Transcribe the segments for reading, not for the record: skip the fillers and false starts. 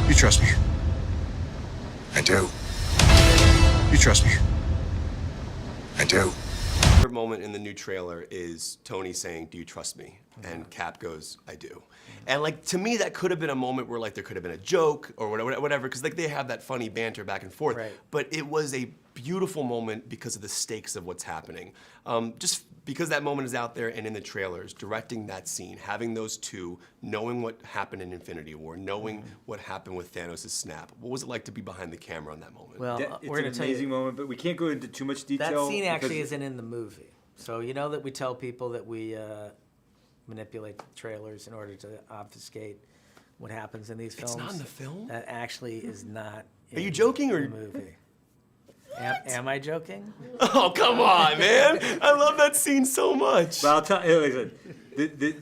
You trust me? I do. You trust me? I do. The moment in the new trailer is Tony saying, "Do you trust me?" And Cap goes, "I do." And like, to me, that could have been a moment where like there could have been a joke or whatever, because like they have that funny banter back and forth. Right. But it was a beautiful moment because of the stakes of what's happening. Just because that moment is out there and in the trailers, directing that scene, having those two, knowing what happened in Infinity War, knowing what happened with Thanos' snap. What was it like to be behind the camera on that moment? Well, It's we're an going to tell amazing you, moment, but we can't go into too much detail. that scene actually because- isn't in the movie. So you know that we tell people that we manipulate the trailers in order to obfuscate what happens in these films. It's not in the film? That actually is not in Are you joking or? the movie. Am I joking? Oh, come on, man. I love that scene so much. But I'll tell you, listen,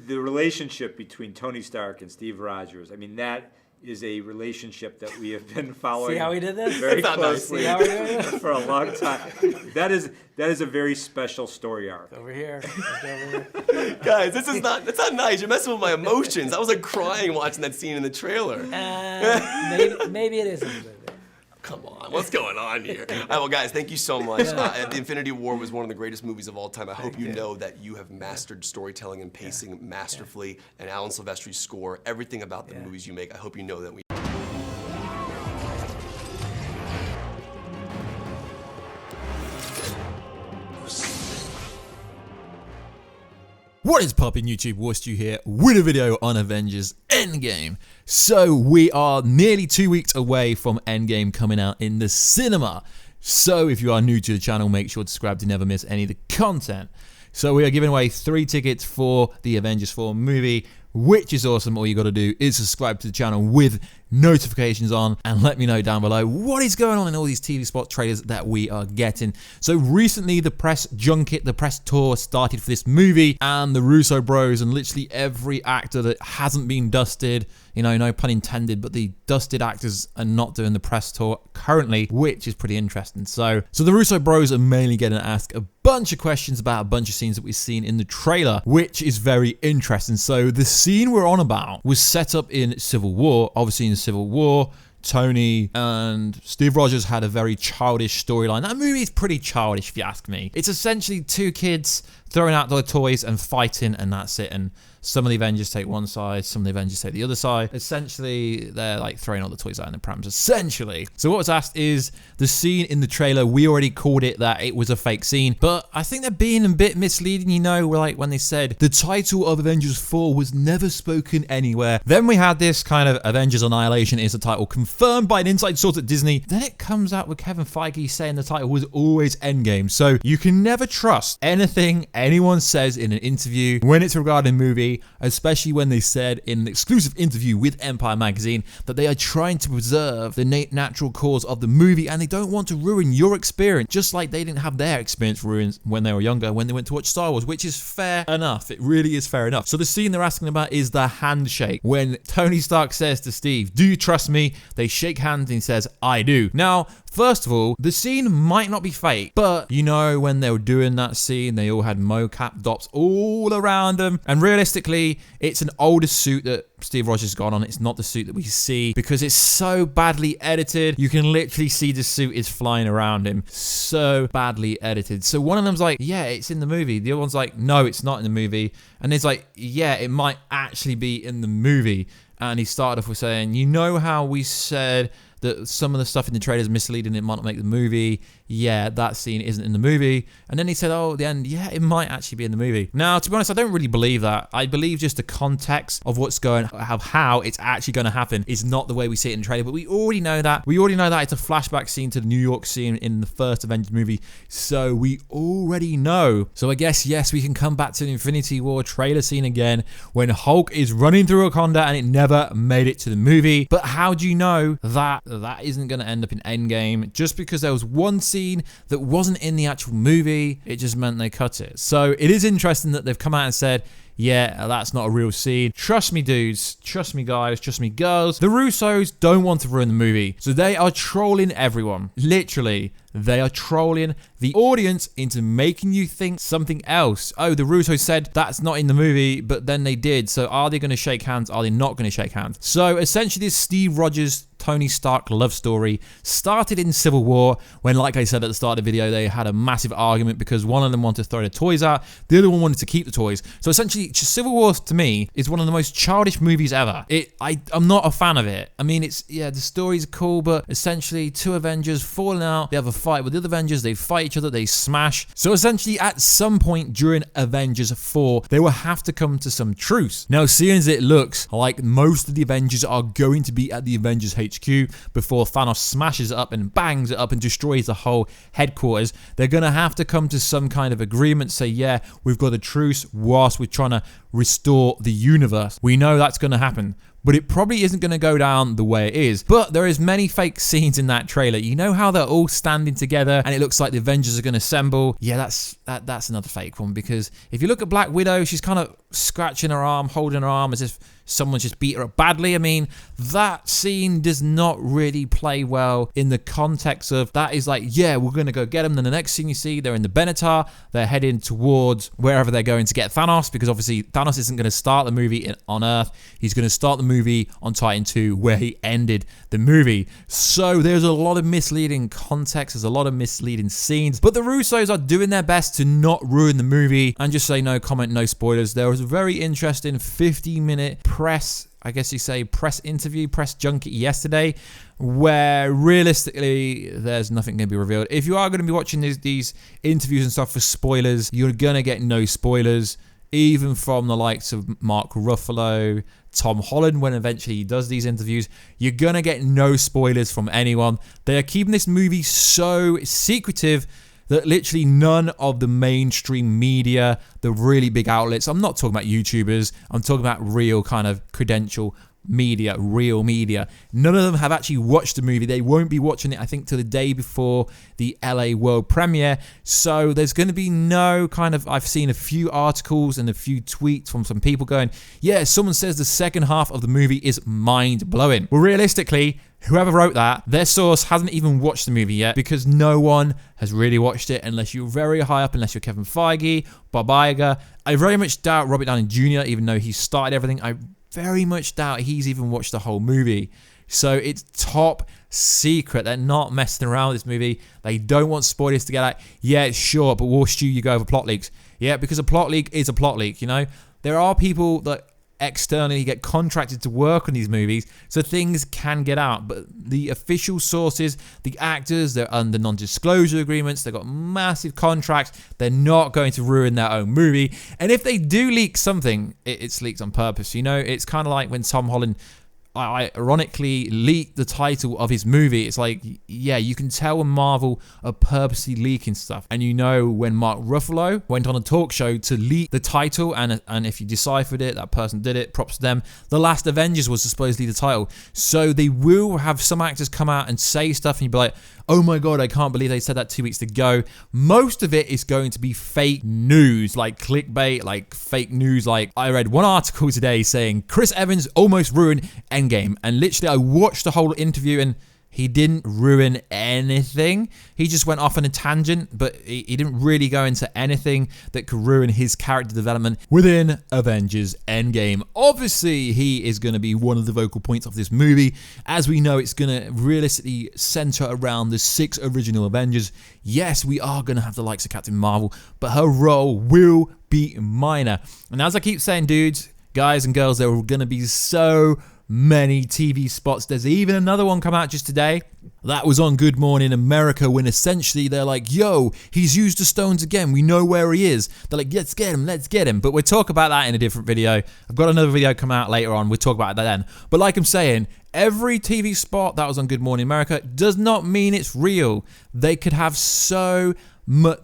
the relationship between Tony Stark and Steve Rogers, I mean, that is a relationship that we have been following. See how he did this? Very That's not nice. closely See how we did this? for a long time. That is a very special story arc. Over here. Over here. Guys, that's not nice. You're messing with my emotions. I was like crying watching that scene in the trailer. Maybe it is in the movie. Come on, what's going on here? All right, well, guys, thank you so much. The Infinity War was one of the greatest movies of all time. I hope you know that you have mastered storytelling and pacing masterfully, and Alan Silvestri's score, everything about the movies you make. I hope you know that we. What is poppin' YouTube? Warstu here with a video on Avengers Endgame. So we are nearly 2 weeks away from Endgame coming out in the cinema. So if you are new to the channel, make sure to subscribe to never miss any of the content. So we are giving away 3 tickets for the Avengers 4 movie, which is awesome. All you got to do is subscribe to the channel with notifications on and let me know down below what is going on in all these TV spot trailers that we are getting. So recently the press junket, the press tour started for this movie, and the Russo bros and literally every actor that hasn't been dusted, you know, no pun intended, but the dusted actors are not doing the press tour currently, which is pretty interesting. So the Russo bros are mainly getting asked a bunch of questions about a bunch of scenes that we've seen in the trailer, which is very interesting. So the scene we're on about was set up in Civil War. Obviously in Civil War, Tony and Steve Rogers had a very childish storyline. That movie is pretty childish if you ask me. It's essentially 2 kids throwing out their toys and fighting, and that's it. And some of the Avengers take one side, some of the Avengers take the other side. Essentially, they're like throwing all the toys out in the prams, essentially. So what was asked is the scene in the trailer, we already called it that it was a fake scene, but I think they're being a bit misleading, you know, like when they said the title of Avengers 4 was never spoken anywhere. Then we had this kind of Avengers Annihilation is the title confirmed by an inside source at Disney. Then it comes out with Kevin Feige saying the title was always Endgame. So you can never trust anything anyone says in an interview when it's regarding a movie, especially when they said in an exclusive interview with Empire magazine that they are trying to preserve the natural cause of the movie and they don't want to ruin your experience, just like they didn't have their experience ruined when they were younger, when they went to watch Star Wars, which is fair enough. It really is fair enough. So the scene they're asking about is the handshake. When Tony Stark says to Steve, "Do you trust me?" They shake hands and he says, "I do." Now, first of all, the scene might not be fake, but you know, when they were doing that scene, they all had mocap dots all around them. And realistically, it's an older suit that Steve Rogers got on. It's not the suit that we see because it's so badly edited. You can literally see the suit is flying around him. So badly edited. So one of them's like, yeah, it's in the movie. The other one's like, no, it's not in the movie. And it's like, yeah, it might actually be in the movie. And he started off with saying, you know how we said that some of the stuff in the trailer is misleading, it might not make the movie. Yeah, that scene isn't in the movie. And then he said, oh, at the end, yeah, it might actually be in the movie. Now, to be honest, I don't really believe that. I believe just the context of what's going, how it's actually going to happen is not the way we see it in the trailer. But we already know that. We already know that it's a flashback scene to the New York scene in the first Avengers movie. So we already know. So I guess, yes, we can come back to the Infinity War trailer scene again when Hulk is running through Wakanda and it never made it to the movie. But how do you know that that isn't going to end up in Endgame? Just because there was one scene that wasn't in the actual movie, it just meant they cut it. So it is interesting that they've come out and said, yeah, that's not a real scene. Trust me, dudes. Trust me, guys. Trust me, girls. The Russos don't want to ruin the movie. So they are trolling everyone. Literally, they are trolling the audience into making you think something else. Oh, the Russos said that's not in the movie, but then they did. So are they going to shake hands? Are they not going to shake hands? So essentially, this Steve Rogers Tony Stark love story started in Civil War when, like I said at the start of the video, they had a massive argument because one of them wanted to throw the toys out, the other one wanted to keep the toys. So essentially, Civil War to me is one of the most childish movies ever. I'm not a fan of it. I mean, the story's cool, but essentially two Avengers falling out, they have a fight with the other Avengers, they fight each other, they smash. So essentially, at some point during Avengers 4, they will have to come to some truce. Now, seeing as it looks like most of the Avengers are going to be at the Avengers HQ before Thanos smashes it up and bangs it up and destroys the whole headquarters, they're going to have to come to some kind of agreement, say, yeah, we've got a truce whilst we're trying to restore the universe. We know that's going to happen, but it probably isn't going to go down the way it is. But there is many fake scenes in that trailer. You know how they're all standing together and it looks like the Avengers are going to assemble? Yeah, that's another fake one, because if you look at Black Widow, she's kind of scratching her arm, holding her arm as if someone just beat her up badly. I mean, that scene does not really play well in the context of that is like, yeah, we're going to go get them. Then the next scene you see, they're in the Benatar. They're heading towards wherever they're going to get Thanos, because obviously Thanos isn't going to start the movie on Earth. He's going to start the movie on Titan 2 where he ended the movie. So there's a lot of misleading context. There's a lot of misleading scenes. But the Russos are doing their best to not ruin the movie and just say no comment, no spoilers. There was a very interesting 50-minute press interview, press junket yesterday, where realistically there's nothing going to be revealed. If you are going to be watching these interviews and stuff for spoilers, you're going to get no spoilers, even from the likes of Mark Ruffalo, Tom Holland, when eventually he does these interviews. You're going to get no spoilers from anyone. They are keeping this movie so secretive that literally none of the mainstream media, the really big outlets, I'm not talking about YouTubers, I'm talking about real kind of credential media, real media, none of them have actually watched the movie. They won't be watching it, I think, till the day before the LA world premiere. So there's going to be no kind of, I've seen a few articles and a few tweets from some people going, yeah, someone says the second half of the movie is mind-blowing. Well, realistically, whoever wrote that, their source hasn't even watched the movie yet, because no one has really watched it unless you're very high up, unless you're Kevin Feige, Bob Iger. I very much doubt Robert Downey Jr., even though he started everything, I very much doubt he's even watched the whole movie. So it's top secret. They're not messing around with this movie. They don't want spoilers to get out. Yeah, it's short, but Warstu, you go over plot leaks. Yeah, because a plot leak is a plot leak, you know? There are people that externally get contracted to work on these movies, so things can get out. But the official sources, the actors, they're under non-disclosure agreements, they've got massive contracts, they're not going to ruin their own movie. And if they do leak something, it's leaked on purpose. You know, it's kind of like when Tom Holland ironically leaked the title of his movie. It's like, yeah, you can tell when Marvel are purposely leaking stuff. And you know, when Mark Ruffalo went on a talk show to leak the title, and if you deciphered it, that person did it, props to them. The Last Avengers was supposedly the title. So they will have some actors come out and say stuff and you'd be like, oh my God, I can't believe they said that 2 weeks ago. Most of it is going to be fake news, like clickbait, like fake news. Like I read one article today saying Chris Evans almost ruined Endgame. And literally I watched the whole interview and he didn't ruin anything. He just went off on a tangent, but he didn't really go into anything that could ruin his character development within Avengers Endgame. Obviously, he is going to be one of the vocal points of this movie. As we know, it's going to realistically center around the 6 original Avengers. Yes, we are going to have the likes of Captain Marvel, but her role will be minor. And as I keep saying, dudes, guys and girls, there are going to be so many TV spots. There's even another one come out just today. That was on Good Morning America, when essentially they're like, yo, he's used the stones again. We know where he is. They're like, let's get him, let's get him. But we'll talk about that in a different video. I've got another video come out later on. We'll talk about that then. But like I'm saying, every TV spot that was on Good Morning America does not mean it's real. They could have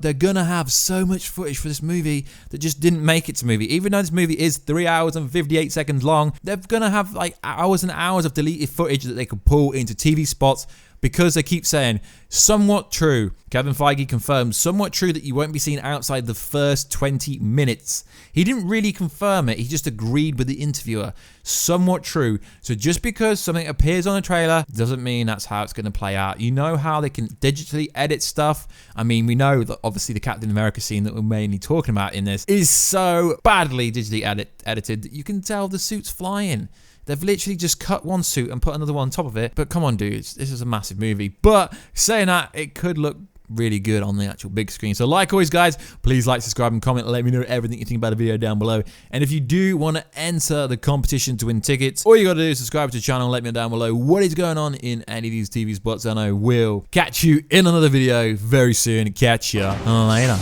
they're gonna have so much footage for this movie that just didn't make it to movie. Even though this movie is 3 hours and 58 seconds long, they're gonna have like hours and hours of deleted footage that they could pull into TV spots, because they keep saying somewhat true. Kevin Feige confirmed somewhat true that you won't be seen outside the first 20 minutes. He didn't really confirm it, he just agreed with the interviewer. Somewhat true. So just because something appears on a trailer doesn't mean that's how it's going to play out. You know how they can digitally edit stuff? I mean, we know that obviously the Captain America scene that we're mainly talking about in this is so badly digitally edited that you can tell the suit's flying. They've literally just cut one suit and put another one on top of it. But come on, dudes, this is a massive movie. But saying that, it could look really good on the actual big screen. So like always, guys, please like, subscribe, and comment. Let me know everything you think about the video down below. And if you do want to enter the competition to win tickets, all you got to do is subscribe to the channel. Let me know down below what is going on in any of these TV spots, and I will catch you in another video very soon. Catch ya later.